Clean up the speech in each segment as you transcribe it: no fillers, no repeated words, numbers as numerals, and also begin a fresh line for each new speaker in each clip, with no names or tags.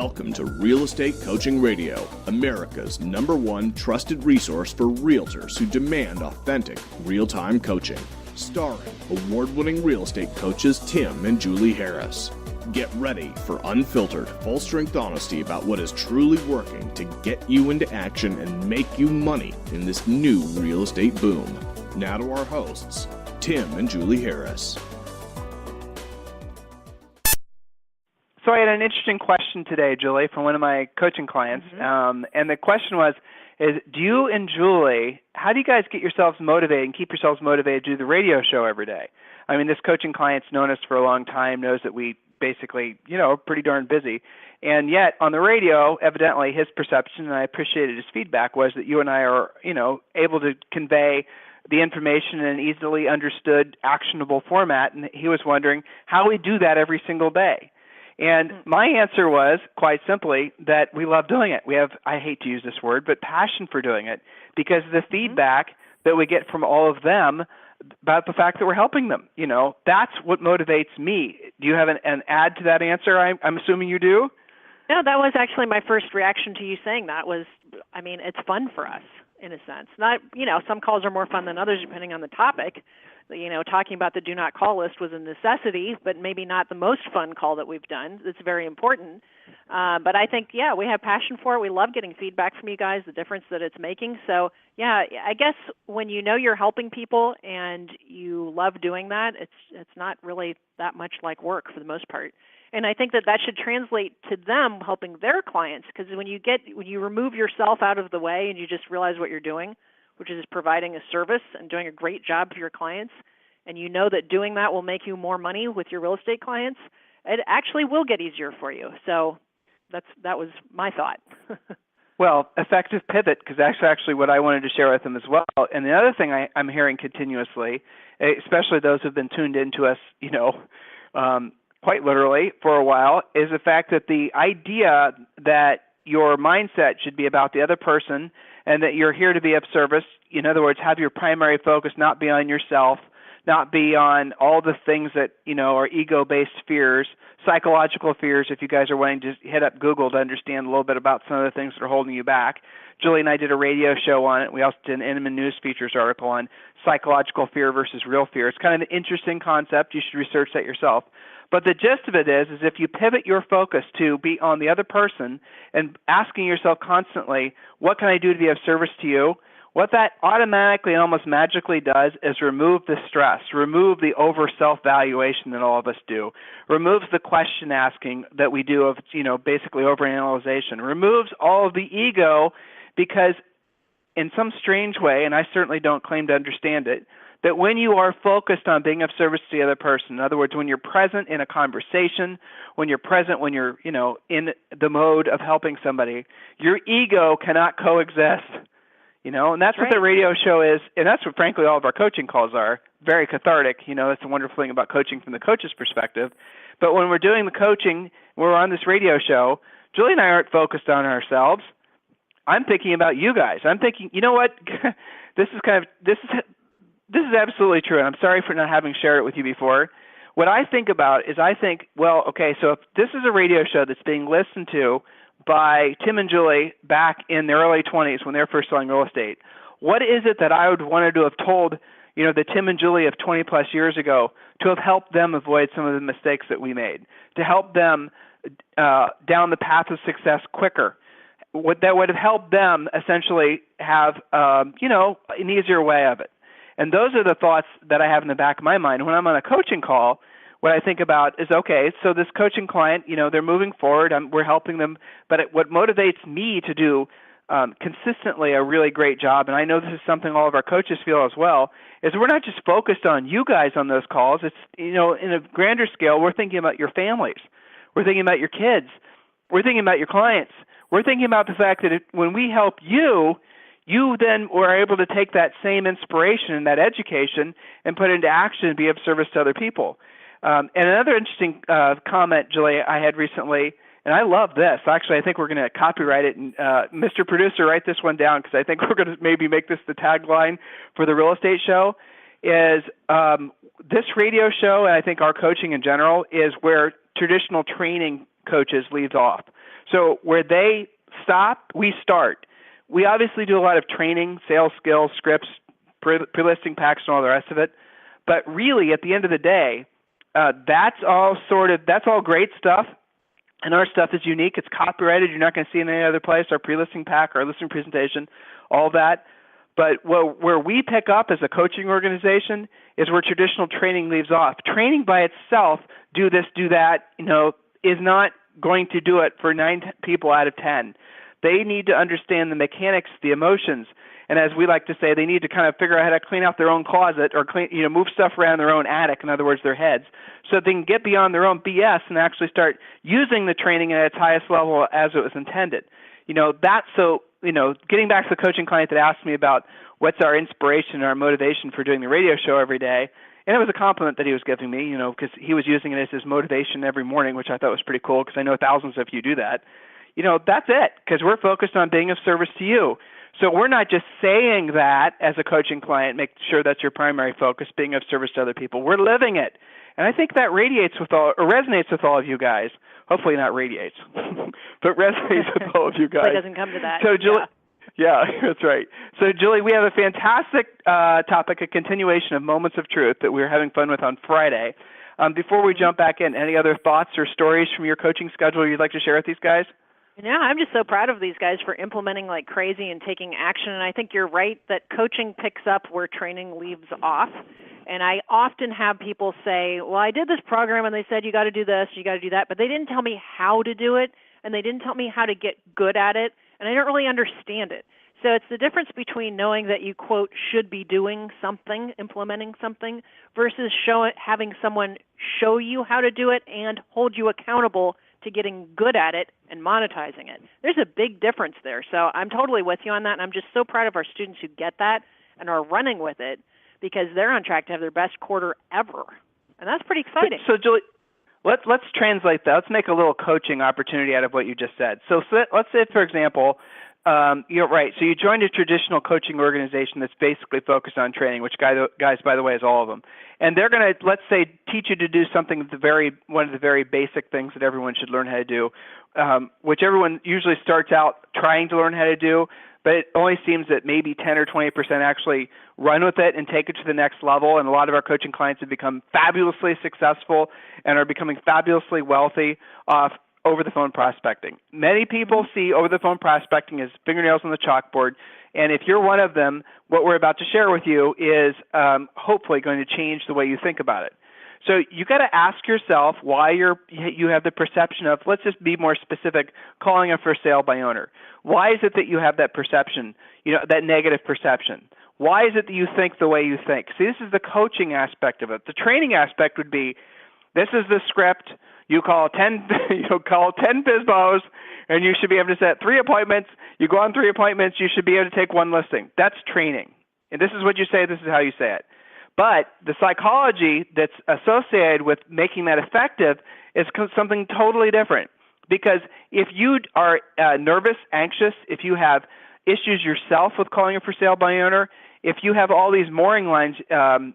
Welcome to Real Estate Coaching Radio, America's #1 trusted resource for realtors who demand authentic, real-time coaching. Starring award-winning real estate coaches Tim and Julie Harris. Get ready for unfiltered, full-strength honesty about what is truly working to get you into action and make you money in this new real estate boom. Now to our hosts, Tim and Julie Harris.
So I had an interesting question today, Julie, from one of my coaching clients, and the question was, do you and Julie, how do you guys get yourselves motivated and keep yourselves motivated to do the radio show every day? I mean, this coaching client's known us for a long time, knows that we basically, are pretty darn busy, and yet on the radio, evidently his perception, and I appreciated his feedback, was that you and I are, able to convey the information in an easily understood, actionable format, and he was wondering how we do that every single day. And my answer was, quite simply, that we love doing it. We have, I hate to use this word, but passion for doing it because of the feedback that we get from all of them about the fact that we're helping them. That's what motivates me. Do you have an add to that answer? I'm assuming you do?
No, that was actually my first reaction to you saying that was, it's fun for us in a sense. Not, some calls are more fun than others depending on the topic. Talking about the do not call list was a necessity, but maybe not the most fun call that we've done. It's very important. But I think, we have passion for it. We love getting feedback from you guys, the difference that it's making. So, I guess when you're helping people and you love doing that, it's not really that much like work for the most part. And I think that should translate to them helping their clients, because when you remove yourself out of the way and you just realize what you're doing, which is providing a service and doing a great job for your clients, and you know that doing that will make you more money with your real estate clients, it actually will get easier for you. So that was my thought.
Well, effective pivot, because that's actually what I wanted to share with them as well. And the other thing I'm hearing continuously, especially those who have been tuned into us, quite literally for a while, is the fact that the idea that your mindset should be about the other person and that you're here to be of service. In other words, have your primary focus not be on yourself, not be on all the things that, are ego-based fears, psychological fears, if you guys are wanting to hit up Google to understand a little bit about some of the things that are holding you back. Julie and I did a radio show on it. We also did an Inman News Features article on psychological fear versus real fear. It's kind of an interesting concept. You should research that yourself. But the gist of it is if you pivot your focus to be on the other person and asking yourself constantly, what can I do to be of service to you? What that automatically and almost magically does is remove the stress, remove the over self-valuation that all of us do, removes the question asking that we do of, basically overanalyzation, removes all of the ego because in some strange way, and I certainly don't claim to understand it, that when you are focused on being of service to the other person, in other words, when you're present in a conversation, when you're in the mode of helping somebody, your ego cannot coexist, and that's what the radio show is, and that's what, frankly, all of our coaching calls are, very cathartic. That's the wonderful thing about coaching from the coach's perspective. But when we're doing the coaching, we're on this radio show, Julie and I aren't focused on ourselves. I'm thinking about you guys. I'm thinking, you know what, this is absolutely true, and I'm sorry for not having shared it with you before. What I think about is so if this is a radio show that's being listened to by Tim and Julie back in their early 20s when they were first selling real estate, what is it that I would wanted to have told, the Tim and Julie of 20-plus years ago to have helped them avoid some of the mistakes that we made, to help them down the path of success quicker? That would have helped them essentially have, an easier way of it. And those are the thoughts that I have in the back of my mind. When I'm on a coaching call, what I think about is, okay, so this coaching client, they're moving forward, we're helping them, but what motivates me to do consistently a really great job, and I know this is something all of our coaches feel as well, is we're not just focused on you guys on those calls. It's, in a grander scale, we're thinking about your families. We're thinking about your kids. We're thinking about your clients. We're thinking about the fact that when we help you, you then were able to take that same inspiration and that education and put it into action and be of service to other people. And another interesting comment, Julie, I had recently, and I love this. Actually, I think we're going to copyright it. And Mr. Producer, write this one down because I think we're going to maybe make this the tagline for the real estate show, is this radio show, and I think our coaching in general, is where traditional training coaches leaves off. So where they stop, we start. We obviously do a lot of training, sales skills, scripts, pre-listing packs, and all the rest of it. But really, at the end of the day, that's all great stuff. And our stuff is unique. It's copyrighted. You're not going to see it in any other place. Our pre-listing pack, our listing presentation, all that. But where we pick up as a coaching organization is where traditional training leaves off. Training by itself, do this, do that, is not going to do it for 9 people out of 10. They need to understand the mechanics, the emotions, and as we like to say, they need to kind of figure out how to clean out their own closet or move stuff around their own attic, in other words, their heads, so they can get beyond their own BS and actually start using the training at its highest level as it was intended. Getting back to the coaching client that asked me about what's our inspiration and our motivation for doing the radio show every day, and it was a compliment that he was giving me, because he was using it as his motivation every morning, which I thought was pretty cool because I know thousands of you do that. That's it, because we're focused on being of service to you. So we're not just saying that as a coaching client, make sure that's your primary focus, being of service to other people. We're living it. And I think that resonates with all of you guys. Hopefully not radiates, but resonates with all of you guys.
It doesn't come to that.
So Julie, yeah, that's right. So Julie, we have a fantastic topic, a continuation of Moments of Truth that we were having fun with on Friday. Before we jump back in, any other thoughts or stories from your coaching schedule you'd like to share with these guys?
Yeah, I'm just so proud of these guys for implementing like crazy and taking action. And I think you're right that coaching picks up where training leaves off. And I often have people say, well, I did this program and they said you got to do this, you got to do that, but they didn't tell me how to do it and they didn't tell me how to get good at it, and I don't really understand it. So it's the difference between knowing that you, quote, should be doing something, implementing something, versus having someone show you how to do it and hold you accountable to getting good at it and monetizing it. There's a big difference there. So I'm totally with you on that, and I'm just so proud of our students who get that and are running with it because they're on track to have their best quarter ever. And that's pretty exciting.
So Julie, let's translate that. Let's make a little coaching opportunity out of what you just said. So let's say, for example, you're right. So you joined a traditional coaching organization that's basically focused on training, which guys, by the way, is all of them. And they're going to, let's say, teach you to do something one of the very basic things that everyone should learn how to do, which everyone usually starts out trying to learn how to do, but it only seems that maybe 10 or 20% actually run with it and take it to the next level. And a lot of our coaching clients have become fabulously successful and are becoming fabulously wealthy off over-the-phone prospecting. Many people see over-the-phone prospecting as fingernails on the chalkboard, and if you're one of them, what we're about to share with you is hopefully going to change the way you think about it. So you got to ask yourself why you have the perception of, let's just be more specific, calling a for sale by owner. Why is it that you have that perception, that negative perception? Why is it that you think the way you think? See, this is the coaching aspect of it. The training aspect would be, this is the script. You call 10 FSBOs, and you should be able to set 3 appointments. You go on 3 appointments, you should be able to take 1 listing. That's training. And this is what you say, this is how you say it. But the psychology that's associated with making that effective is something totally different. Because if you are nervous, anxious, if you have issues yourself with calling a for sale by owner, if you have all these mooring lines,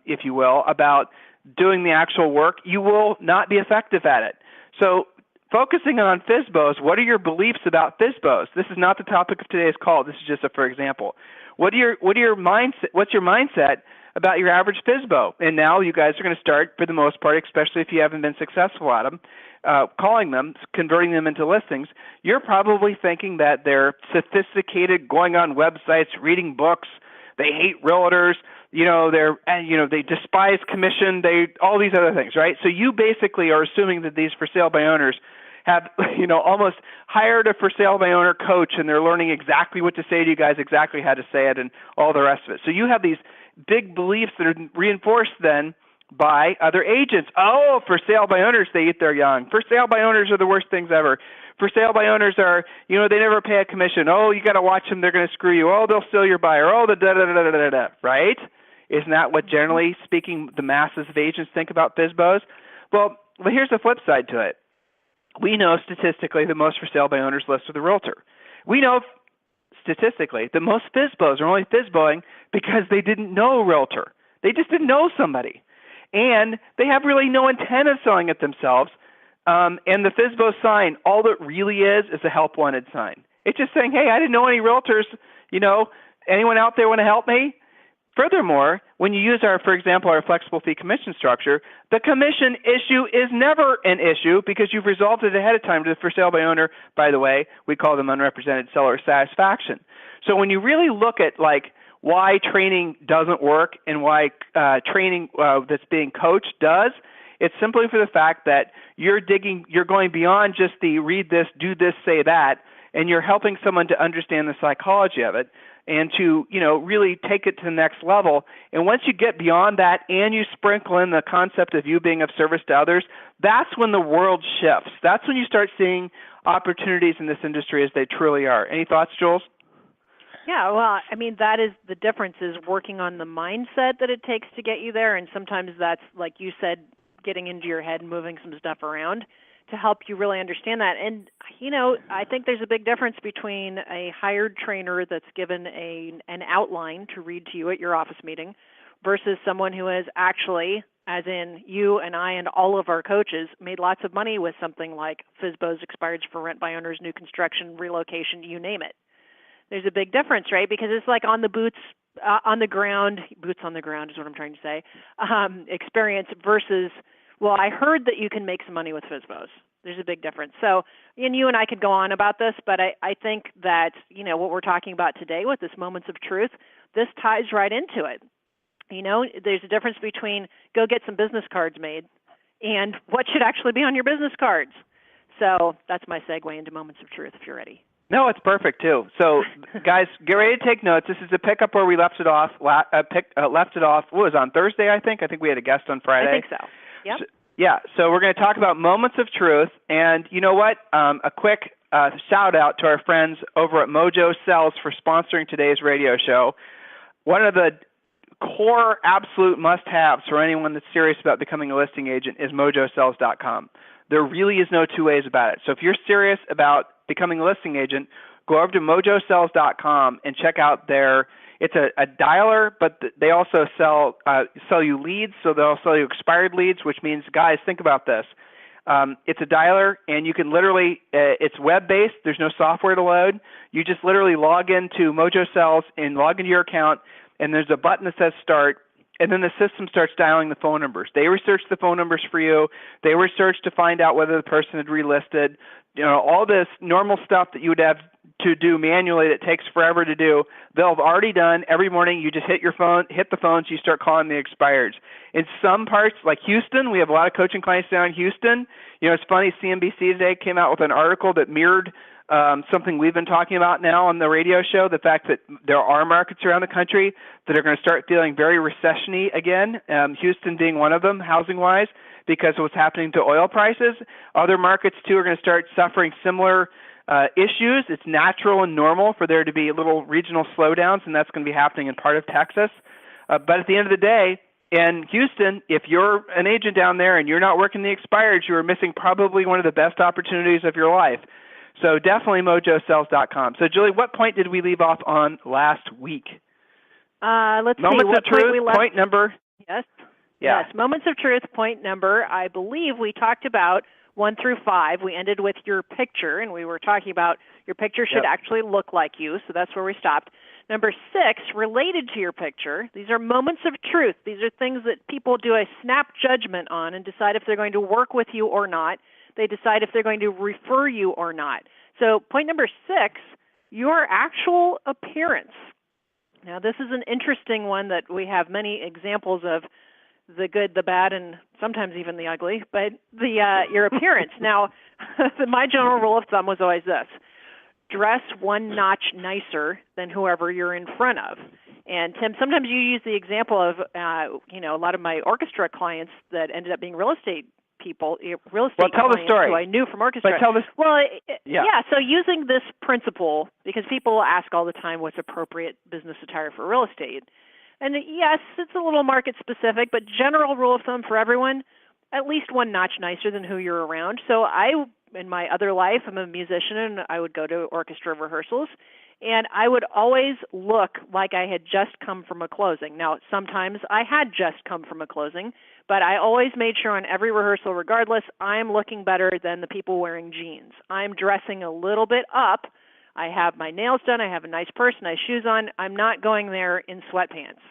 if you will, about doing the actual work, you will not be effective at it. So focusing on FSBOs, what are your beliefs about FSBOs? This is not the topic of today's call. This is just a for example. What's your mindset about your average FSBO? And now you guys are going to start, for the most part, especially if you haven't been successful at them, calling them, converting them into listings. You're probably thinking that they're sophisticated, going on websites, reading books, they hate realtors, they despise commission, all these other things, right? So you basically are assuming that these for sale by owners have, almost hired a for sale by owner coach, and they're learning exactly what to say to you guys, exactly how to say it, and all the rest of it. So you have these big beliefs that are reinforced then by other agents. Oh, for sale by owners, they eat their young. For sale by owners are the worst things ever. For sale by owners are, they never pay a commission. Oh, you got to watch them, they're going to screw you. Oh, they'll steal your buyer. Oh, the da-da-da-da-da-da, right? Isn't that what, generally speaking, the masses of agents think about FSBOs? Well, here's the flip side to it. We know statistically that most for sale by owners list with a realtor. We know statistically that most FSBOs are only FSBOing because they didn't know a realtor. They just didn't know somebody. And they have really no intent of selling it themselves. And the FSBO sign, all it really is a help wanted sign. It's just saying, hey, I didn't know any realtors, anyone out there want to help me? Furthermore, when you use for example, our flexible fee commission structure, the commission issue is never an issue because you've resolved it ahead of time to the for sale by owner. By the way, we call them unrepresented seller satisfaction. So when you really look at why training doesn't work and why training that's being coached does, it's simply for the fact that you're going beyond just the read this, do this, say that, and you're helping someone to understand the psychology of it and to, really take it to the next level. And once you get beyond that and you sprinkle in the concept of you being of service to others, that's when the world shifts. That's when you start seeing opportunities in this industry as they truly are. Any thoughts, Jules?
Yeah, well, I mean, that is the difference, is working on the mindset that it takes to get you there. And sometimes that's, like you said, getting into your head and moving some stuff around to help you really understand that. And, I think there's a big difference between a hired trainer that's given an outline to read to you at your office meeting versus someone who has actually, as in you and I and all of our coaches, made lots of money with something like FSBO's expired for rent by owners, new construction, relocation, you name it. There's a big difference, right? Because it's like on the boots on the ground is what I'm trying to say, experience versus, well, I heard that you can make some money with FSBOs. There's a big difference. So, and you and I could go on about this, but I think that, what we're talking about today with this Moments of Truth, this ties right into it. There's a difference between go get some business cards made and what should actually be on your business cards. So that's my segue into Moments of Truth, if you're ready.
No, it's perfect too. So, guys, get ready to take notes. This is a pickup where we left it off. What was it, on Thursday? I think we had a guest on Friday.
I think so. Yep.
So we're going to talk about Moments of Truth, and you know what? A quick shout out to our friends over at Mojo Sells for sponsoring today's radio show. One of the core absolute must-haves for anyone that's serious about becoming a listing agent is mojosells.com. There really is no two ways about it. So if you're serious about becoming a listing agent, go over to mojosells.com and check out it's a dialer, but they also sell you leads, so they'll sell you expired leads, which means, guys, think about this. It's a dialer, and you can literally, it's web-based. There's no software to load. You just literally log into Mojo Sells and log into your account, and there's a button that says Start, and then the system starts dialing the phone numbers. They research the phone numbers for you. They research to find out whether the person had relisted. All this normal stuff that you would have to do manually that takes forever to do, they'll have already done. Every morning you just hit the phones, you start calling the expireds. In some parts, like Houston, we have a lot of coaching clients down in Houston. It's funny, CNBC today came out with an article that mirrored something we've been talking about now on the radio show, the fact that there are markets around the country that are going to start feeling very recession-y again, Houston being one of them, housing-wise, because of what's happening to oil prices. Other markets, too, are going to start suffering similar issues. It's natural and normal for there to be little regional slowdowns, and that's going to be happening in part of Texas. But at the end of the day, in Houston, if you're an agent down there and you're not working the expireds, you are missing probably one of the best opportunities of your life. So definitely mojosells.com. So, Julie, what point did we leave off on last week?
Let's see.
Moments of Truth, point number.
Yes.
Yeah.
Yes. Moments of Truth, point number. I believe we talked about 1 through 5. We ended with your picture, and we were talking about your picture should actually look like you, so that's where we stopped. Number 6, related to your picture, these are moments of truth. These are things that people do a snap judgment on and decide if they're going to work with you or not. They decide if they're going to refer you or not. So point number 6, your actual appearance. Now, this is an interesting one that we have many examples of, the good, the bad, and sometimes even the ugly, but your appearance. Now, my general rule of thumb was always this: dress one notch nicer than whoever you're in front of. And Tim, sometimes you use the example of, a lot of my orchestra clients that ended up being real estate clients who I knew from orchestra. So using this principle, because people ask all the time what's appropriate business attire for real estate. And yes, it's a little market specific, but general rule of thumb for everyone, at least one notch nicer than who you're around. So in my other life, I'm a musician, and I would go to orchestra rehearsals. And I would always look like I had just come from a closing. Now, sometimes I had just come from a closing, but I always made sure on every rehearsal, regardless, I'm looking better than the people wearing jeans. I'm dressing a little bit up. I have my nails done. I have a nice purse, nice shoes on. I'm not going there in sweatpants.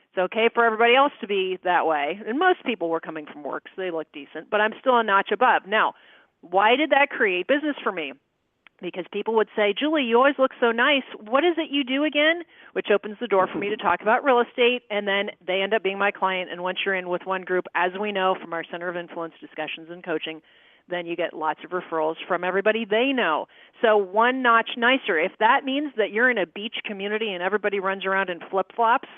It's okay for everybody else to be that way. And most people were coming from work, so they look decent, but I'm still a notch above. Now, why did that create business for me? Because people would say, Julie, you always look so nice. What is it you do again? Which opens the door for me to talk about real estate, and then they end up being my client. And once you're in with one group, as we know from our Center of Influence discussions and coaching, then you get lots of referrals from everybody they know. So one notch nicer. If that means that you're in a beach community and everybody runs around in flip-flops,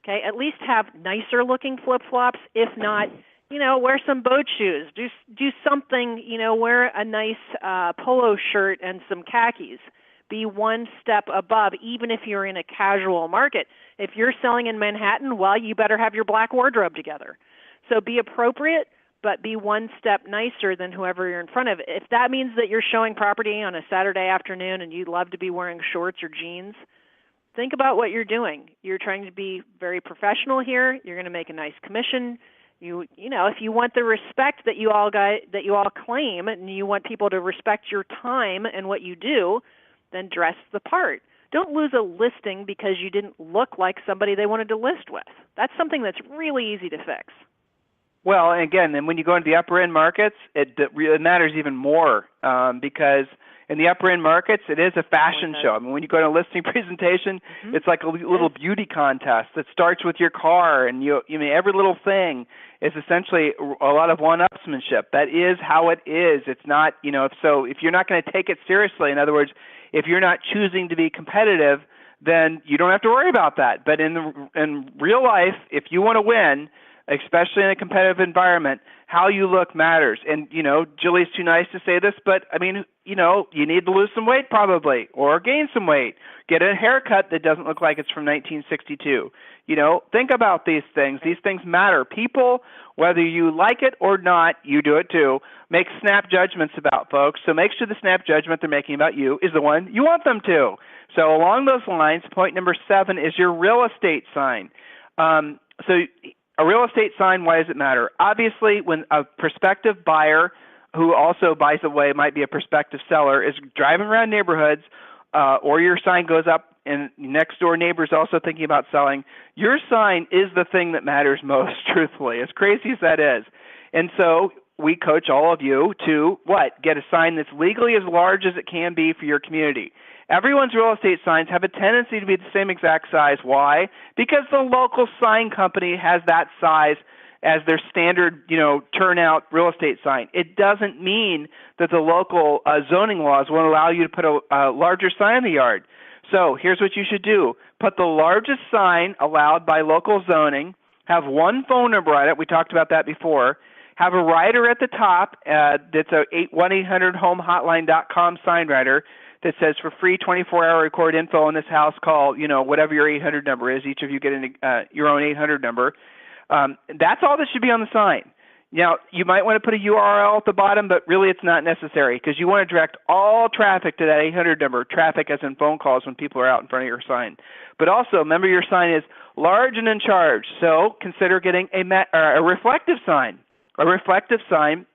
okay, at least have nicer looking flip-flops. If not, wear some boat shoes. Do something, wear a nice polo shirt and some khakis. Be one step above, even if you're in a casual market. If you're selling in Manhattan, well, you better have your black wardrobe together. So be appropriate, but be one step nicer than whoever you're in front of. If that means that you're showing property on a Saturday afternoon and you'd love to be wearing shorts or jeans, think about what you're doing. You're trying to be very professional here. You're going to make a nice commission. If you want the respect that you all claim, and you want people to respect your time and what you do, then dress the part. Don't lose a listing because you didn't look like somebody they wanted to list with. That's something that's really easy to fix.
Well, again, and when you go into the upper end markets, it matters even more because in the upper end markets, it is a fashion show. I mean, when you go to a listing presentation, it's like a little beauty contest that starts with your car, and every little thing is essentially a lot of one-upsmanship. That is how it is. It's not, if you're not going to take it seriously, in other words, if you're not choosing to be competitive, then you don't have to worry about that. But in real life, if you want to win, especially in a competitive environment, how you look matters. And, Julie's too nice to say this, but, you need to lose some weight probably, or gain some weight. Get a haircut that doesn't look like it's from 1962. Think about these things. These things matter. People, whether you like it or not, you do it too, make snap judgments about folks. So make sure the snap judgment they're making about you is the one you want them to. So along those lines, point number 7 is your real estate sign. A real estate sign, why does it matter? Obviously, when a prospective buyer, who also, by the way, might be a prospective seller, is driving around neighborhoods, or your sign goes up and next door neighbor's also thinking about selling, your sign is the thing that matters most, truthfully, as crazy as that is. And so we coach all of you to, get a sign that's legally as large as it can be for your community. Everyone's real estate signs have a tendency to be the same exact size. Why? Because the local sign company has that size as their standard, turnout real estate sign. It doesn't mean that the local zoning laws won't allow you to put a larger sign in the yard. So here's what you should do. Put the largest sign allowed by local zoning, have one phone number on it. We talked about that before. Have a rider at the top that's a 1-800-HOME-HOTLINE.com sign rider that says, for free 24-hour record info in this house, call, whatever your 800 number is. Each of you get your own 800 number. That's all that should be on the sign. Now, you might want to put a URL at the bottom, but really it's not necessary because you want to direct all traffic to that 800 number, traffic as in phone calls when people are out in front of your sign. But also, remember your sign is large and in charge, so consider getting a reflective sign. A reflective sign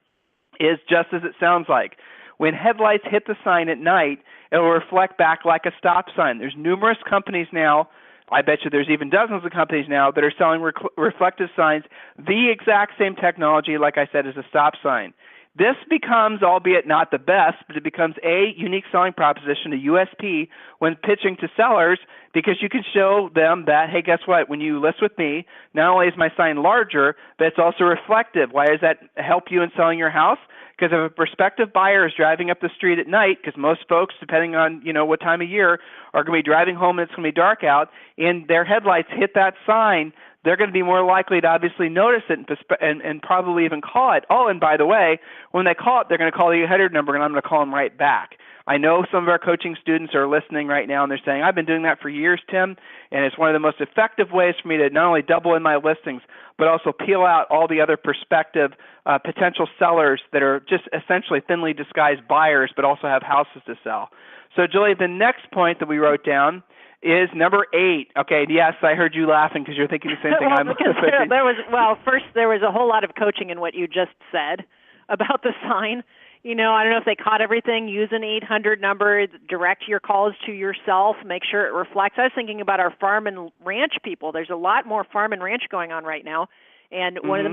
is just as it sounds like. When headlights hit the sign at night, it will reflect back like a stop sign. There's numerous companies now, I bet you there's even dozens of companies now that are selling reflective signs, the exact same technology, like I said, as a stop sign. This becomes, albeit not the best, but it becomes a unique selling proposition, a USP, when pitching to sellers, because you can show them that, hey, guess what? When you list with me, not only is my sign larger, but it's also reflective. Why does that help you in selling your house? Because if a prospective buyer is driving up the street at night, because most folks, depending on what time of year, are going to be driving home and it's going to be dark out, and their headlights hit that sign, they're going to be more likely to obviously notice it and probably even call it. Oh, and by the way, when they call it, they're going to call the 800 number, and I'm going to call them right back. I know some of our coaching students are listening right now, and they're saying, I've been doing that for years, Tim, and it's one of the most effective ways for me to not only double in my listings, but also peel out all the other prospective potential sellers that are just essentially thinly disguised buyers, but also have houses to sell. So, Julie, the next point that we wrote down is number 8. Okay, yes, I heard you laughing because you're thinking the same thing I'm thinking.
First there was a whole lot of coaching in what you just said about the sign. I don't know if they caught everything. Use an 800 number, direct your calls to yourself, make sure it reflects. I was thinking about our farm and ranch people. There's a lot more farm and ranch going on right now. And one of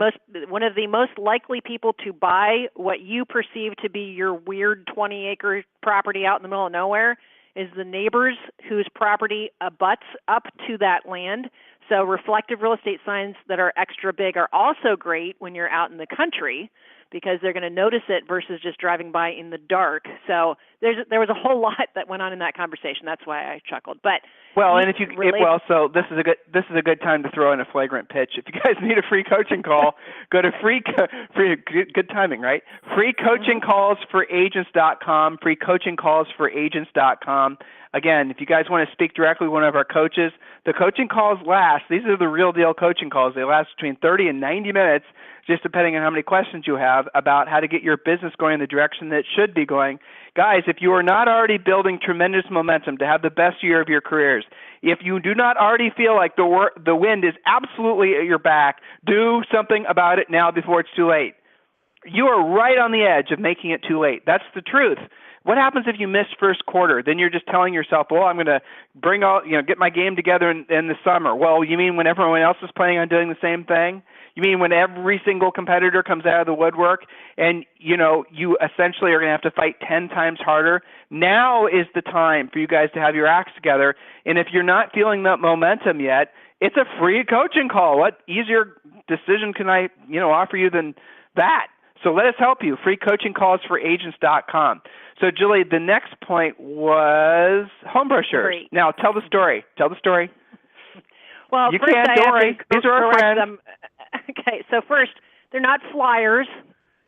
the most likely people to buy what you perceive to be your weird 20-acre property out in the middle of nowhere is the neighbors whose property abuts up to that land. So reflective real estate signs that are extra big are also great when you're out in the country, because they're going to notice it versus just driving by in the dark. So there was a whole lot that went on in that conversation. That's why I chuckled. But
so this is a good time to throw in a flagrant pitch. If you guys need a free coaching call, go to good timing, right? freecoachingcallsforagents.com, freecoachingcallsforagents.com. Again, if you guys want to speak directly with one of our coaches, the coaching calls last. These are the real deal coaching calls. They last between 30 and 90 minutes, just depending on how many questions you have about how to get your business going in the direction that it should be going. Guys, if you are not already building tremendous momentum to have the best year of your careers, if you do not already feel like the wind is absolutely at your back, do something about it now before it's too late. You are right on the edge of making it too late. That's the truth. What happens if you miss first quarter? Then you're just telling yourself, well, I'm going to get my game together in the summer. Well, you mean when everyone else is planning on doing the same thing? You mean when every single competitor comes out of the woodwork and, you essentially are going to have to fight 10 times harder? Now is the time for you guys to have your acts together. And if you're not feeling that momentum yet, it's a free coaching call. What easier decision can I, offer you than that? So let us help you. freecoachingcallsforagents.com. So, Julie, the next point was home brochures.
Great.
Now, tell the story.
Well,
you
first
can't,
I
don't worry.
have to
These are our friends.
them. Okay, so first, they're not flyers.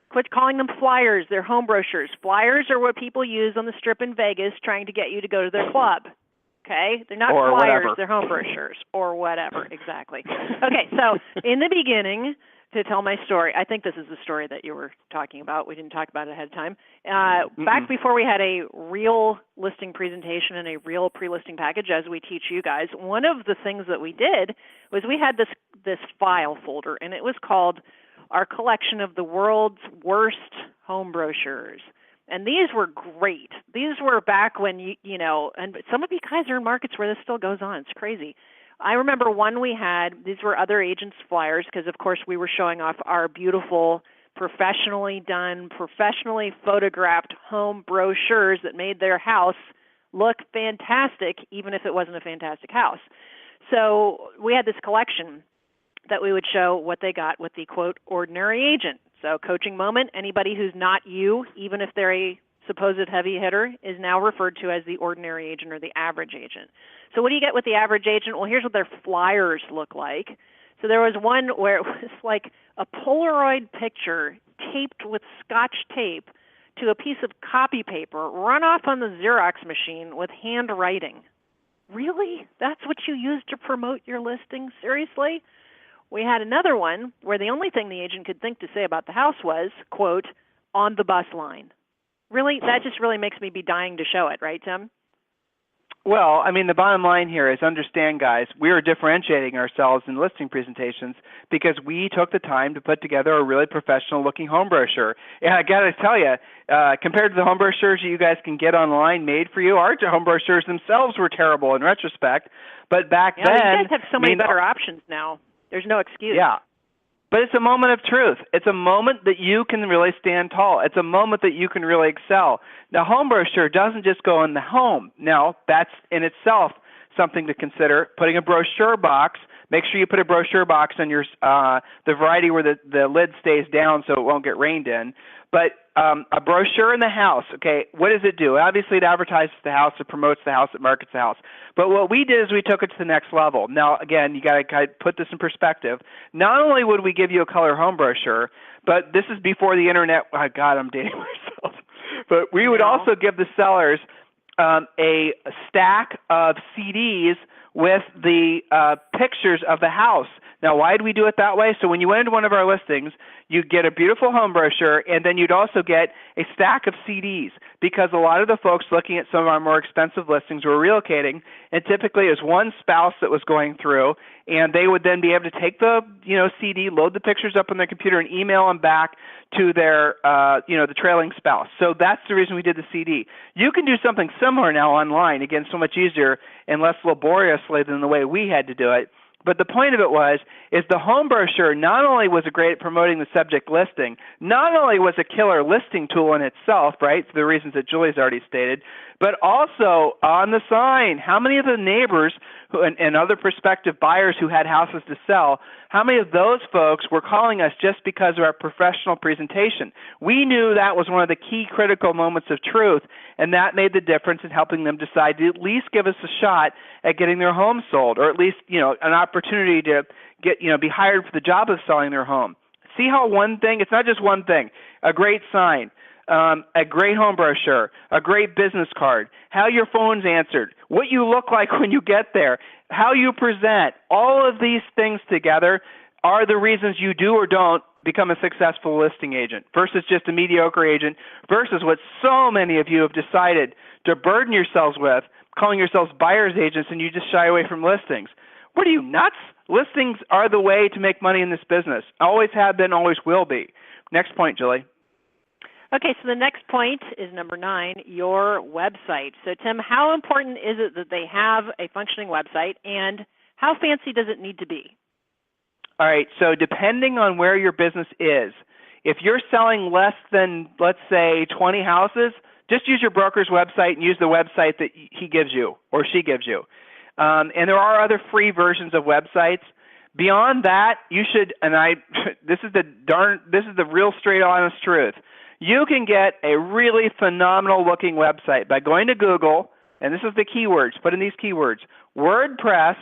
Quit calling them flyers. They're home brochures. Flyers are what people use on the Strip in Vegas trying to get you to go to their club. Okay? They're not
or
flyers.
Whatever.
They're home brochures or whatever. Exactly. Okay, so in the beginning, to tell my story, I think this is the story that you were talking about. We didn't talk about it ahead of time. Back before we had a real listing presentation and a real pre-listing package, as we teach you guys, one of the things that we did was we had this file folder, and it was called Our Collection of the World's Worst Home Brochures. And these were great. These were back when, and some of you guys are in markets where this still goes on. It's crazy. I remember one we had, these were other agents' flyers because, of course, we were showing off our beautiful, professionally done, professionally photographed home brochures that made their house look fantastic, even if it wasn't a fantastic house. So we had this collection that we would show what they got with the, quote, ordinary agent. So coaching moment, anybody who's not you, even if they're a supposed heavy hitter, is now referred to as the ordinary agent or the average agent. So what do you get with the average agent? Well, here's what their flyers look like. So there was one where it was like a Polaroid picture taped with Scotch tape to a piece of copy paper run off on the Xerox machine with handwriting. Really? That's what you use to promote your listing? Seriously? We had another one where the only thing the agent could think to say about the house was, quote, on the bus line. Really? That just really makes me be dying to show it, right, Tim?
Well, I mean, the bottom line here is understand, guys, we are differentiating ourselves in listing presentations because we took the time to put together a really professional-looking home brochure. And I got to tell you, compared to the home brochures that you guys can get online made for you, our home brochures themselves were terrible in retrospect. But back then,
you guys have so many better options now. There's no excuse.
Yeah. But it's a moment of truth. It's a moment that you can really stand tall. It's a moment that you can really excel. Now, home brochure doesn't just go in the home. Now, that's in itself something to consider. Putting a brochure box, make sure you put a brochure box on your the variety where the lid stays down so it won't get rained in. But a brochure in the house, okay, what does it do? Obviously, it advertises the house, it promotes the house, it markets the house. But what we did is we took it to the next level. Now, again, you got to kind of put this in perspective. Not only would we give you a color home brochure, but this is before the internet. Oh, God, I'm dating myself. But we would also give the sellers a stack of CDs with the pictures of the house. Now, why do we do it that way? So when you went into one of our listings, you'd get a beautiful home brochure, and then you'd also get a stack of CDs, because a lot of the folks looking at some of our more expensive listings were relocating, and typically it was one spouse that was going through, and they would then be able to take the CD, load the pictures up on their computer, and email them back to their the trailing spouse. So that's the reason we did the CD. You can do something similar now online, again, so much easier and less laboriously than the way we had to do it. But the point of it is the home brochure not only was great at promoting the subject listing, not only was a killer listing tool in itself, right, for the reasons that Julie's already stated, but also on the sign, how many of the neighbors and other prospective buyers who had houses to sell, how many of those folks were calling us just because of our professional presentation? We knew that was one of the key critical moments of truth, and that made the difference in helping them decide to at least give us a shot at getting their home sold, or at least an opportunity to get be hired for the job of selling their home. See how one thing, it's not just one thing, a great sign, a great home brochure, a great business card, how your phone's answered, what you look like when you get there, how you present, all of these things together are the reasons you do or don't become a successful listing agent versus just a mediocre agent versus what so many of you have decided to burden yourselves with, calling yourselves buyer's agents, and you just shy away from listings. What are you, nuts? Listings are the way to make money in this business. Always have been, always will be. Next point, Julie.
Okay, so the next point is number 9, your website. So, Tim, how important is it that they have a functioning website, and how fancy does it need to be?
All right, so depending on where your business is, if you're selling less than, let's say, 20 houses, just use your broker's website and use the website that he gives you or she gives you. And there are other free versions of websites. Beyond that, you should, and this is the real straight honest truth. You can get a really phenomenal looking website by going to Google, and this is the keywords, put in these keywords, WordPress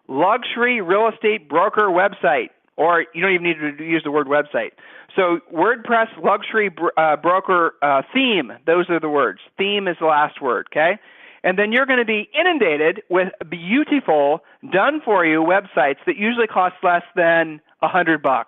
luxury real estate broker website, or you don't even need to use the word website. So WordPress luxury broker theme, those are the words. Theme is the last word, okay? And then you're going to be inundated with beautiful, done-for-you websites that usually cost less than $100.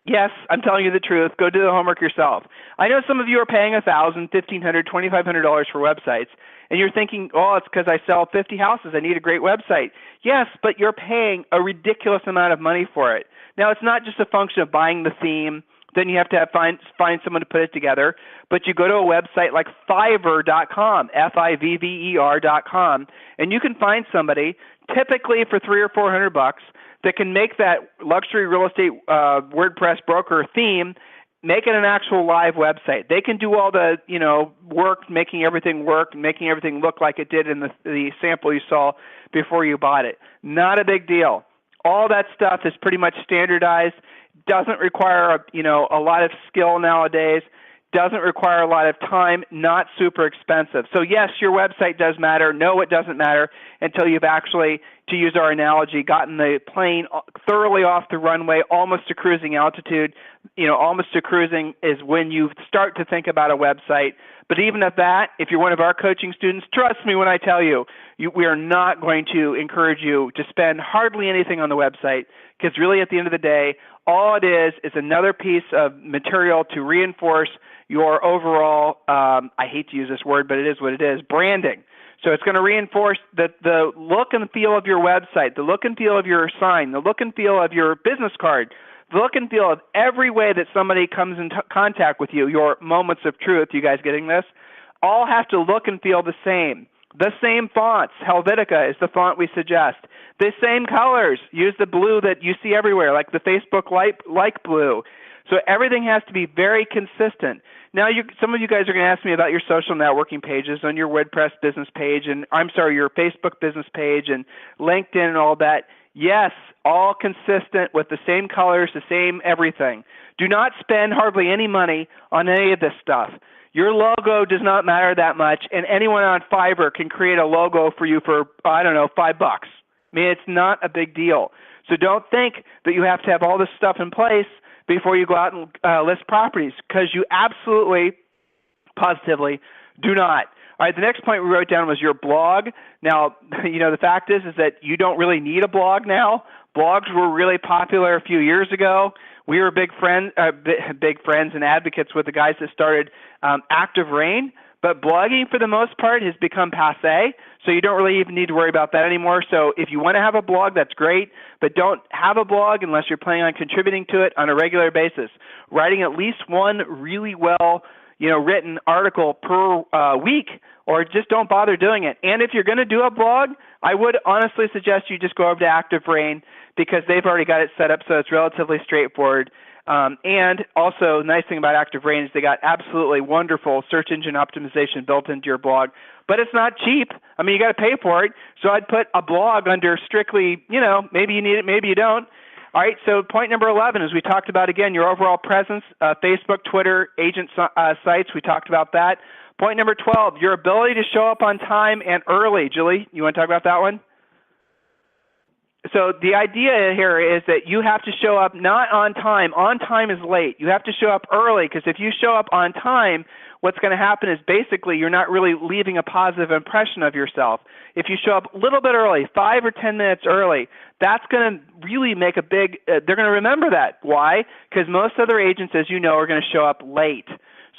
Yes, I'm telling you the truth. Go do the homework yourself. I know some of you are paying $1,000, $1,500, $2,500 for websites, and you're thinking, oh, it's because I sell 50 houses. I need a great website. Yes, but you're paying a ridiculous amount of money for it. Now, it's not just a function of buying the theme. Then you have to find someone to put it together. But you go to a website like Fiverr.com, Fiverr.com, and you can find somebody, typically for $300 or $400, that can make that luxury real estate WordPress broker theme, make it an actual live website. They can do all the work, making everything work, making everything look like it did in the sample you saw before you bought it. Not a big deal. All that stuff is pretty much standardized. Doesn't require a lot of skill nowadays. Doesn't require a lot of time, not super expensive. So yes, your website does matter. No, it doesn't matter until you've actually, to use our analogy, gotten the plane thoroughly off the runway, almost to cruising altitude. Almost to cruising is when you start to think about a website. But even at that, if you're one of our coaching students, trust me when I tell you, we are not going to encourage you to spend hardly anything on the website, because really at the end of the day, all it is another piece of material to reinforce your overall, I hate to use this word, but it is what it is, branding. So it's going to reinforce the look and feel of your website, the look and feel of your sign, the look and feel of your business card, the look and feel of every way that somebody comes in contact with you, your moments of truth, you guys getting this, all have to look and feel the same. The same fonts, Helvetica is the font we suggest. The same colors, use the blue that you see everywhere, like the Facebook like blue. So everything has to be very consistent. Now, some of you guys are going to ask me about your social networking pages on your WordPress business page, and your Facebook business page and LinkedIn and all that. Yes, all consistent with the same colors, the same everything. Do not spend hardly any money on any of this stuff. Your logo does not matter that much, and anyone on Fiverr can create a logo for you for, $5. I mean, it's not a big deal. So don't think that you have to have all this stuff in place before you go out and list properties, because you absolutely Positively, do not. All right, the next point we wrote down was your blog. Now, the fact is that you don't really need a blog now. Blogs were really popular a few years ago. We were big friends and advocates with the guys that started Active Rain, but blogging for the most part has become passé, so you don't really even need to worry about that anymore. So if you want to have a blog, that's great, but don't have a blog unless you're planning on contributing to it on a regular basis. Writing at least one really well written article per week, or just don't bother doing it. And if you're going to do a blog, I would honestly suggest you just go over to Active Rain because they've already got it set up so it's relatively straightforward. And also, the nice thing about Active Rain is they got absolutely wonderful search engine optimization built into your blog. But it's not cheap. I mean, you got to pay for it. So I'd put a blog under strictly, maybe you need it, maybe you don't. All right, so point number 11 is we talked about, again, your overall presence, Facebook, Twitter, agent sites. We talked about that. Point number 12, your ability to show up on time and early. Julie, you want to talk about that one? So the idea here is that you have to show up not on time. On time is late. You have to show up early because if you show up on time, what's going to happen is basically you're not really leaving a positive impression of yourself. If you show up a little bit early, 5 or 10 minutes early, that's going to really make a big they're going to remember that. Why? Because most other agents, as you know, are going to show up late.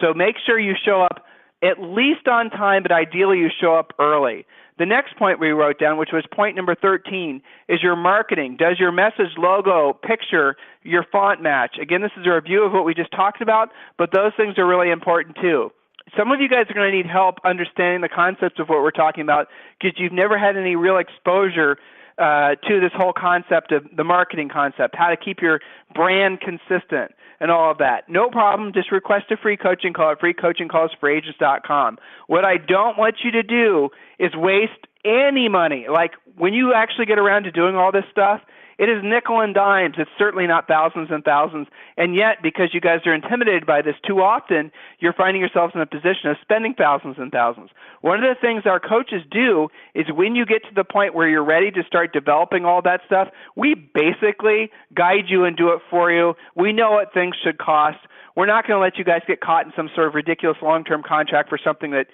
So make sure you show up at least on time, but ideally you show up early. The next point we wrote down, which was point number 13, is your marketing. Does your message, logo, picture, your font match? Again, this is a review of what we just talked about, but those things are really important too. Some of you guys are going to need help understanding the concepts of what we're talking about because you've never had any real exposure to this whole concept of the marketing concept, how to keep your brand consistent and all of that. No problem. Just request a free coaching call at freecoachingcallsforagents.com. What I don't want you to do is waste any money. Like when you actually get around to doing all this stuff, it is nickel and dimes. It's certainly not thousands and thousands. And yet, because you guys are intimidated by this too often, you're finding yourselves in a position of spending thousands and thousands. One of the things our coaches do is when you get to the point where you're ready to start developing all that stuff, we basically guide you and do it for you. We know what things should cost. We're not going to let you guys get caught in some sort of ridiculous long-term contract for something that,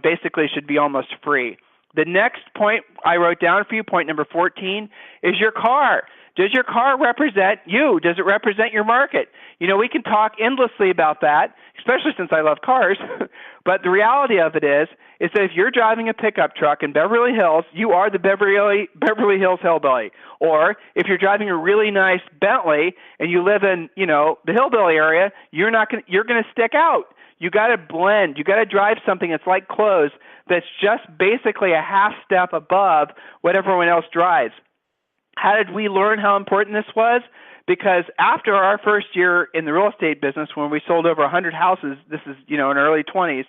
basically should be almost free. The next point I wrote down for you, point number 14, is your car. Does your car represent you? Does it represent your market? We can talk endlessly about that, especially since I love cars. But the reality of it is that if you're driving a pickup truck in Beverly Hills, you are the Beverly Hills hillbilly. Or if you're driving a really nice Bentley and you live in, the hillbilly area, you're going to stick out. You got to blend. You got to drive something that's like clothes that's just basically a half step above what everyone else drives. How did we learn how important this was? Because after our first year in the real estate business, when we sold over 100 houses, this is, in early 20s,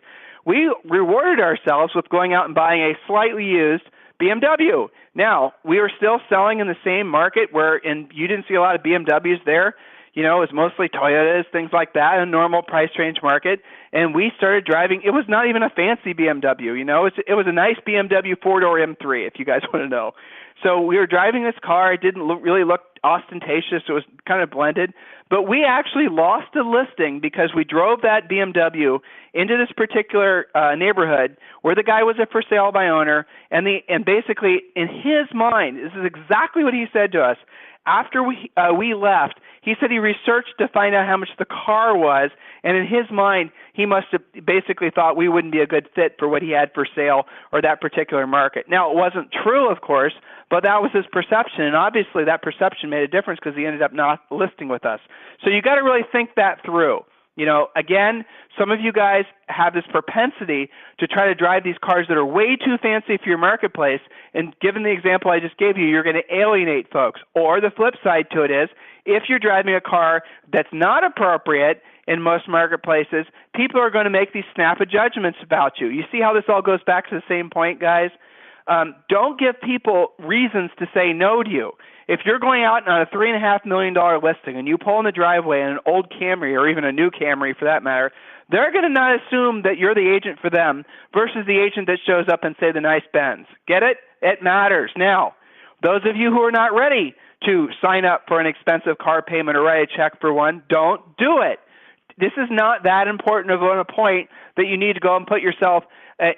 we rewarded ourselves with going out and buying a slightly used BMW. Now, we were still selling in the same market you didn't see a lot of BMWs there. It was mostly Toyotas, things like that, a normal price range market. And we started driving. It was not even a fancy BMW, It was a nice BMW 4-door M3, if you guys want to know. So we were driving this car. It didn't really look ostentatious. It was kind of blended. But we actually lost a listing because we drove that BMW into this particular neighborhood where the guy was a for sale by owner. And basically, in his mind, this is exactly what he said to us. After we left, he said he researched to find out how much the car was, and in his mind, he must have basically thought we wouldn't be a good fit for what he had for sale or that particular market. Now, it wasn't true, of course, but that was his perception, and obviously that perception made a difference because he ended up not listing with us. So you got to really think that through. Again, some of you guys have this propensity to try to drive these cars that are way too fancy for your marketplace. And given the example I just gave you, you're going to alienate folks. Or the flip side to it is, if you're driving a car that's not appropriate in most marketplaces, people are going to make these snap judgments about you. You see how this all goes back to the same point, guys? Don't give people reasons to say no to you. If you're going out on a $3.5 million listing and you pull in the driveway in an old Camry or even a new Camry for that matter, they're going to not assume that you're the agent for them versus the agent that shows up and say the nice Benz. Get it? It matters. Now, those of you who are not ready to sign up for an expensive car payment or write a check for one, don't do it. This is not that important of a point that you need to go and put yourself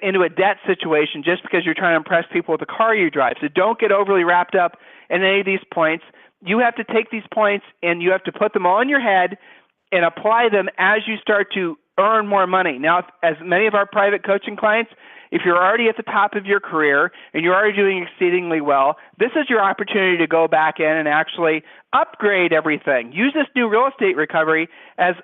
into a debt situation just because you're trying to impress people with the car you drive. So don't get overly wrapped up in any of these points. You have to take these points and you have to put them all in your head and apply them as you start to earn more money. Now, as many of our private coaching clients, if you're already at the top of your career and you're already doing exceedingly well, this is your opportunity to go back in and actually upgrade everything. Use this new real estate recovery as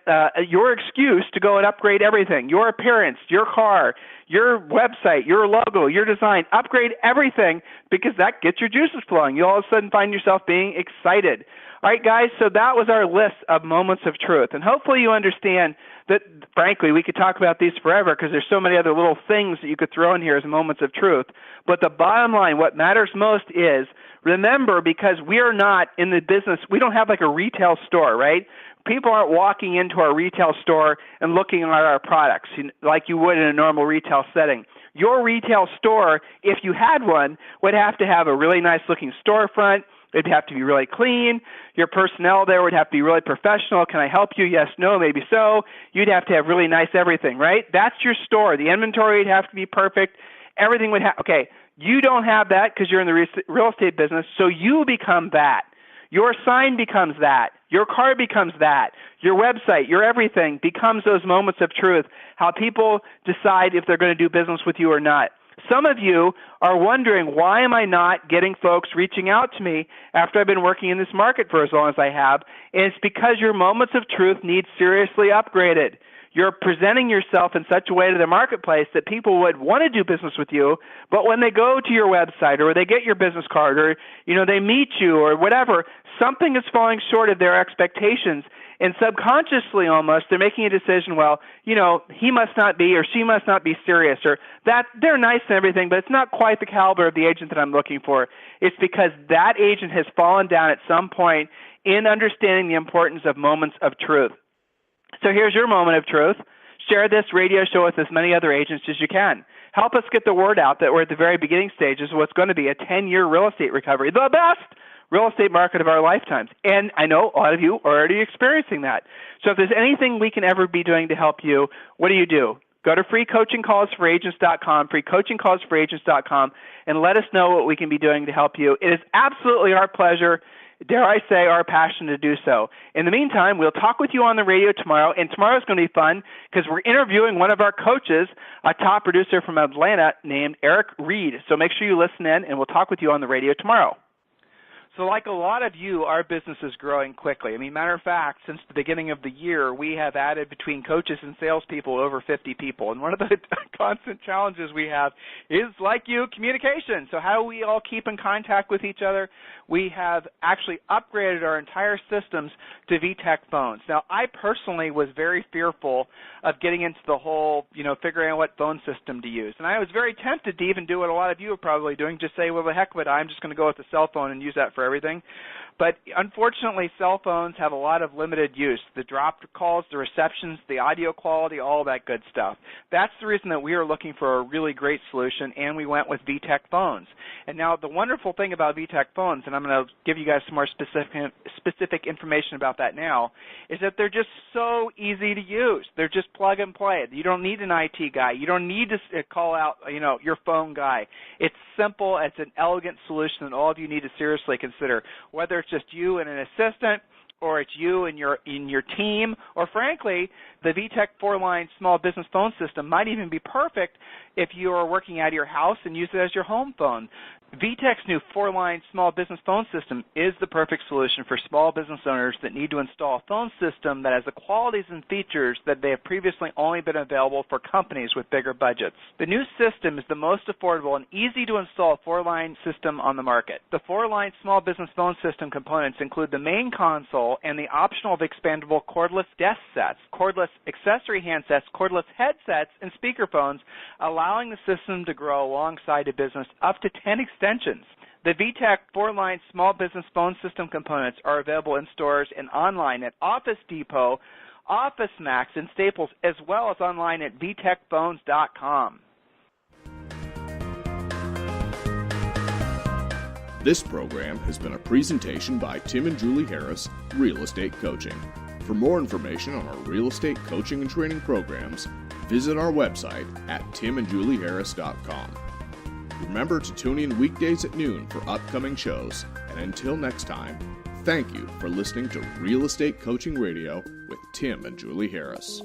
your excuse to go and upgrade everything. Your appearance, your car, your website, your logo, your design. Upgrade everything because that gets your juices flowing. You all of a sudden find yourself being excited. All right, guys, so that was our list of moments of truth. And hopefully you understand that, frankly, we could talk about these forever because there's so many other little things that you could throw in here as moments of truth. But the bottom line, what matters most is, remember, because we are not in the business, we don't have like a retail store, right? People aren't walking into our retail store and looking at our products like you would in a normal retail setting. Your retail store, if you had one, would have to have a really nice looking storefront. It'd have to be really clean. Your personnel there would have to be really professional. Can I help you? Yes, no, maybe so. You'd have to have really nice everything, right? That's your store. The inventory would have to be perfect. Everything would have, okay, you don't have that because you're in the real estate business, so you become that. Your sign becomes that. Your car becomes that. Your website, your everything becomes those moments of truth, how people decide if they're going to do business with you or not. Some of you are wondering, why am I not getting folks reaching out to me after I've been working in this market for as long as I have? And it's because your moments of truth need seriously upgraded. You're presenting yourself in such a way to the marketplace that people would want to do business with you, but when they go to your website or they get your business card or they meet you or whatever, something is falling short of their expectations. And subconsciously almost, they're making a decision, well, he must not be or she must not be serious, or that they're nice and everything, but it's not quite the caliber of the agent that I'm looking for. It's because that agent has fallen down at some point in understanding the importance of moments of truth. So here's your moment of truth. Share this radio show with as many other agents as you can. Help us get the word out that we're at the very beginning stages of what's going to be a 10-year real estate recovery, the best real estate market of our lifetimes. And I know a lot of you are already experiencing that. So if there's anything we can ever be doing to help you, what do? Go to freecoachingcallsforagents.com, freecoachingcallsforagents.com, and let us know what we can be doing to help you. It is absolutely our pleasure, dare I say, our passion to do so. In the meantime, we'll talk with you on the radio tomorrow, and tomorrow's going to be fun because we're interviewing one of our coaches, a top producer from Atlanta named Eric Reed. So make sure you listen in, and we'll talk with you on the radio tomorrow.
So like a lot of you, our business is growing quickly. I mean, matter of fact, since the beginning of the year, we have added between coaches and salespeople over 50 people. And one of the constant challenges we have is, like you, communication. So how do we all keep in contact with each other? We have actually upgraded our entire systems to VTech phones. Now, I personally was very fearful of getting into the whole, figuring out what phone system to use. And I was very tempted to even do what a lot of you are probably doing, just say, well, the heck with it, I'm just going to go with the cell phone and use that for everything. But unfortunately, cell phones have a lot of limited use. The dropped calls, the receptions, the audio quality, all that good stuff. That's the reason that we are looking for a really great solution, and we went with VTech phones. And now the wonderful thing about VTech phones, and I'm going to give you guys some more specific information about that now, is that they're just so easy to use. They're just plug and play. You don't need an IT guy. You don't need to call out, your phone guy. It's simple. It's an elegant solution that all of you need to seriously consider, whether it's just you and an assistant, or it's you and your team, or frankly, the VTech 4-line small business phone system might even be perfect if you are working out of your house and use it as your home phone. VTech's new 4-line small business phone system is the perfect solution for small business owners that need to install a phone system that has the qualities and features that they have previously only been available for companies with bigger budgets. The new system is the most affordable and easy to install 4-line system on the market. The 4-line small business phone system components include the main console and the optional expandable cordless desk sets, cordless accessory handsets, cordless headsets, and speakerphones, allowing the system to grow alongside a business up to 10 extensions. The VTech 4-line small business phone system components are available in stores and online at Office Depot, Office Max, and Staples, as well as online at vtechphones.com.
This program has been a presentation by Tim and Julie Harris, Real Estate Coaching. For more information on our real estate coaching and training programs, visit our website at timandjulieharris.com. Remember to tune in weekdays at noon for upcoming shows, and until next time, thank you for listening to Real Estate Coaching Radio with Tim and Julie Harris.